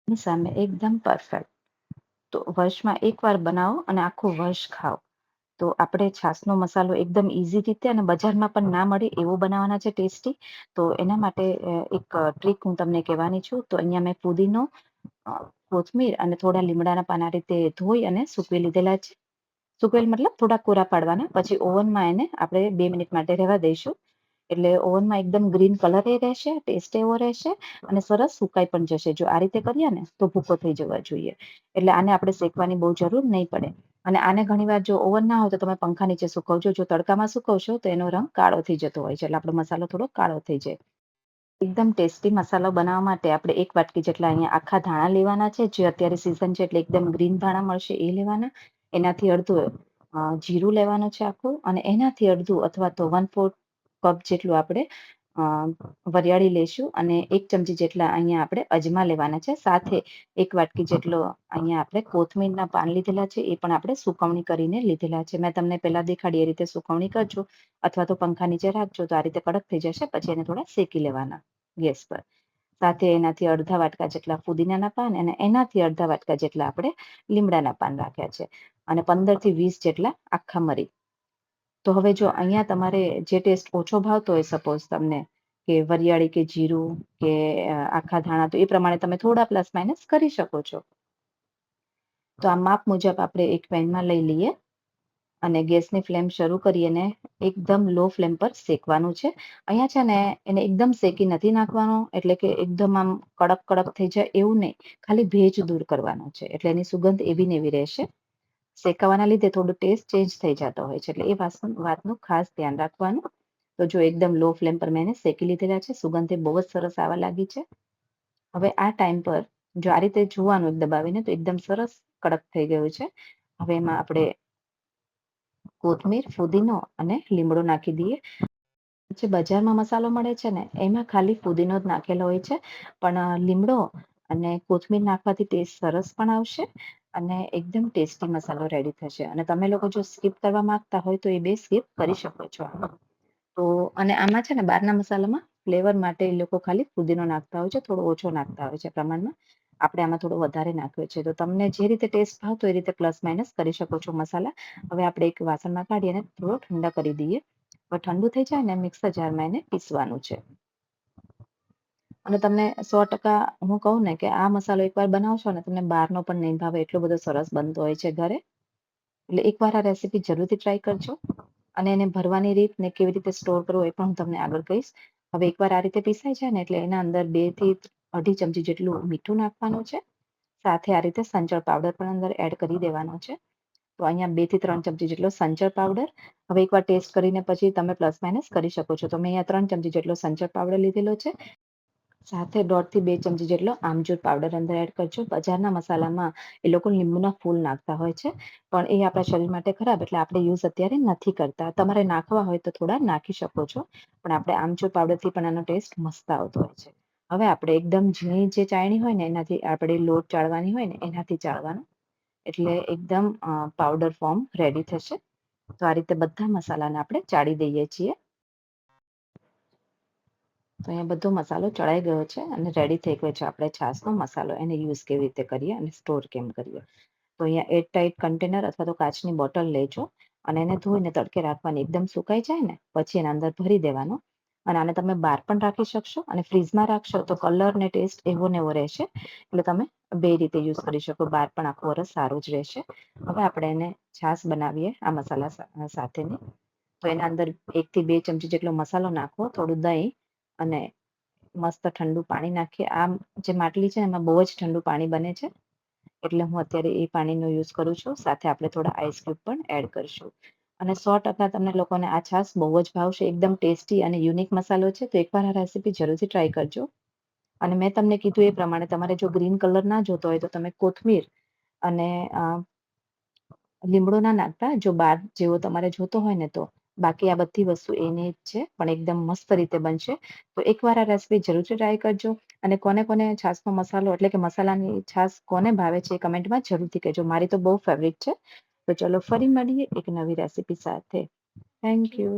ની સામે એકદમ પરફેક્ટ. તો વર્ષમાં એકવાર બનાવો અને આખું વર્ષ ખાઓ. તો આપણે છાસનો મસાલો એકદમ ઈઝી રીતે અને બજારમાં પણ ના મળે એવો બનાવવાના છે ટેસ્ટી. તો એના માટે એક ટ્રીક હું તમને કહેવાની છું. તો અહીંયા મેં ફુદીનો, કોથમીર અને થોડા લીમડાના પાન આ રીતે ધોઈ અને સૂકવી લીધેલા છે. સૂકવેલ મતલબ થોડા કોરા પાડવાના. પછી ઓવનમાં એને આપણે 2 મિનિટ માટે રહેવા દઈશું. એટલે ઓવનમાં એકદમ ગ્રીન કલર એ રહેશે, ટેસ્ટ એવો રહેશે અને સરસ સુકાઈ પણ જશે. જો આ રીતે કરીએ ને તો ભૂકો થઈ જવા જોઈએ. એટલે આને આપણે શેકવાની બહુ જરૂર નહીં પડે. અને આને ઘણીવાર જો ઓવન ના હોય તો તમે પંખા નીચે સુકવજો. જો તડકામાં સુકવશો તો એનો રંગ કાળો થઈ જતો હોય છે. એટલે આપણો મસાલો થોડો કાળો થઈ જાય. એકદમ ટેસ્ટી મસાલો બનાવવા માટે આપણે 1 વાટકી જેટલા અહીંયા આખા ધાણા લેવાના છે. જે અત્યારે સીઝન છે એટલે એકદમ ગ્રીન ધાણા મળશે એ લેવાના. એનાથી અડધું જીરું લેવાનું છે આખું. અને એનાથી અડધું અથવા તો 1/4 કપ જેટલું આપણે વરિયાળી લઈશું. અને 1 ચમચી જેટલા અહીંયા આપણે અજમા લેવાના છે. સાથે 1 વાટકી જેટલો અહીંયા આપણે કોથમીરના પાન લીધેલા છે. એ પણ આપણે સુકવણી કરીને લીધેલા છે. મેં તમને પહેલા દેખાડી એ રીતે સુકવણી કરજો. અથવા તો પંખા નીચે રાખજો તો આ રીતે કડક થઈ જશે. પછી એને થોડા શેકી લેવાના ગેસ પર. સાથે એનાથી અડધા વાટકા જેટલા ફુદીનાના પાન અને એનાથી અડધા વાટકા જેટલા આપણે લીમડાના પાન રાખ્યા છે. અને 15 થી 20 જેટલા આખા મરી. તો હવે જો અહીંયા તમારે જે ટેસ્ટ ઓછો ભાવતો હોય, સપોઝ તમને કે વરિયાળી કે જીરું કે આખા ધાણા, તો એ પ્રમાણે તમે થોડા પ્લસ માઇનસ કરી શકો છો. તો આ માપ મુજબ આપણે એક પેનમાં લઈ લઈએ અને ગેસની ફ્લેમ શરૂ કરી અને એકદમ લો ફ્લેમ પર શેકવાનું છે. અહીંયા છે ને એને એકદમ શેકી નથી નાખવાનો. એટલે કે એકદમ આમ કડક કડક થઈ જાય એવું નહીં. ખાલી ભેજ દૂર કરવાનો છે. એટલે એની સુગંધ એવી ને એવી રહેશે. શેકાવાના લીધે થોડો ટેસ્ટ ચેન્જ થઈ જતો હોય છે. એટલે એ વાતનું ખાસ ધ્યાન રાખવાનું. તો જો એકદમ લો ફ્લેમ પર મેં એને શેકી લીધેલા છે. સુગંધ બહુ જ સરસ આવવા લાગી છે. હવે આ ટાઈમ પર જો આ રીતે જોવાનું એક દબાવીને તો એકદમ સરસ કડક થઈ ગયું છે. હવે એમાં આપણે કોથમીર, ફુદીનો અને લીમડો નાખી દઈએ. જે બજારમાં મસાલો મળે છે ને એમાં ખાલી ફુદીનો જ નાખેલો હોય છે. પણ લીમડો અને કોથમીર નાખવાથી ટેસ્ટ સરસ પણ આવશે. અને એકદમ ટેસ્ટી મસાલો રેડી થશે. અને તમે લોકો જો સ્કીપ કરવા માંગતા હોય તો એ 2 સ્કીપ કરી શકો છો. તો અને આમાં છે ને બહારના મસાલામાં ફ્લેવર માટે એ લોકો ખાલી ફુદીનો નાખતા હોય છે. થોડો ઓછો નાખતા હોય છે પ્રમાણમાં. આપણે આમાં થોડો વધારે નાખ્યો છે. તો તમને જે રીતે ટેસ્ટ ભાવતો એ રીતે પ્લસ માઇનસ કરી શકો છો મસાલા. હવે આપણે એક વાસણમાં કાઢી અને થોડો ઠંડા કરી દઈએ. હવે ઠંડુ થઈ જાય ને મિક્સર જારમાં એને પીસવાનું છે. અને તમને 100% હું કહું ને કે આ મસાલો એકવાર બનાવશો ને તમને બહારનો પણ નહીં ભાવે. એટલો બધો સરસ બનતો હોય છે ઘરે. એટલે એકવાર આ રેસીપી જરૂરથી ટ્રાય કરજો. અને એને ભરવાની રીત ને કેવી રીતે સ્ટોર કરવો એ પણ હું તમને આગળ કહીશ. હવે એકવાર આ રીતે પીસાઈ જાય ને એટલે એના અંદર 2 થી 2.5 ચમચી જેટલું મીઠું નાખવાનું છે. સાથે આ રીતે સંચળ પાવડર પણ અંદર એડ કરી દેવાનો છે. તો અહીંયા 2 થી 3 ચમચી જેટલો સંચળ પાવડર. હવે એકવાર ટેસ્ટ કરીને પછી તમે પ્લસ માઇનસ કરી શકો છો. તો મેં અહીંયા 3 ચમચી જેટલો સંચળ પાવડર લીધેલો છે. સાથે 1.5 થી 2 ચમચી જેટલો આમચૂર પાવડર અંદર એડ કરજો. બજારના મસાલામાં એ લોકો લીંબુના ફૂલ નાખતા હોય છે. પણ એ આપણા શરીર માટે ખરાબ. એટલે આપણે યુઝ અત્યારે નથી કરતા. તમારે નાખવા હોય તો થોડા નાખી શકો છો. પણ આપણે આમચૂર પાવડરથી પણ આનો ટેસ્ટ મસ્ત આવતો હોય છે. હવે આપણે એકદમ ઝીણી જે ચાળણી હોય ને એનાથી આપણે લોટ ચાળવાની હોય ને એનાથી ચાળવાનું. એટલે એકદમ પાવડર ફોર્મ રેડી થશે. તો આ રીતે બધા મસાલાને આપણે ચાળી દઈએ છીએ. તો અહીંયા બધો મસાલો ચડાઈ ગયો છે અને રેડી થઈ ગયો છે આપણે છાશનો મસાલો. એને યુઝ કેવી રીતે કરીએ અને સ્ટોર કેમ કરીએ. તો અહીંયા એરટાઈટ કન્ટેનર અથવા તો કાચની બોટલ લેજો અને એને ધોઈને તડકે રાખવાની. એકદમ સુકાઈ જાય ને પછી એના અંદર ભરી દેવાનું. અને આને તમે બહાર પણ રાખી શકશો અને ફ્રીઝમાં રાખશો તો કલર ને ટેસ્ટ એવો ને એવો રહેશે. એટલે તમે 2 રીતે યુઝ કરી શકો. બહાર પણ આખું વરસ સારું જ રહેશે. હવે આપણે એને છાશ બનાવીએ આ મસાલા સાથેની. તો એના અંદર 1 થી 2 ચમચી જેટલો મસાલો નાખવો, થોડું દહીં અને મસ્ત ઠંડુ પાણી નાખીએ. આમ જે માટલી છે એમાં બહુ જ ઠંડુ પાણી બને છે. એટલે હું અત્યારે એ પાણીનો યુઝ કરું છું. સાથે આપણે થોડા આઈસ ક્યુબ પણ એડ કરીશું. અને 100% તમને લોકોને આ છાશ બહુ જ ભાવશે. એકદમ ટેસ્ટી અને યુનિક મસાલો છે. તો એકવાર આ રેસીપી જરૂરથી ટ્રાય કરજો. અને મેં તમને કીધું એ પ્રમાણે તમારે જો ગ્રીન કલર ના જોતો હોય તો તમે કોથમીર અને લીમડો ના નાખતા. જો બાર જેવો તમારે જોતો હોય ને તો. બાકી આ બધી વસ્તુ એની જ છે પણ એકદમ મસ્ત રીતે બનશે. તો એકવાર આ રેસીપી જરૂરથી ટ્રાય કરજો. અને કોને કોને છાશનો મસાલો એટલે કે મસાલાની છાશ કોને ભાવે છે એ કમેન્ટમાં જરૂરથી કહેજો. મારી તો બહુ ફેવરિટ છે. તો ચલો ફરી મળીએ એક નવી રેસીપી સાથે. Thank you.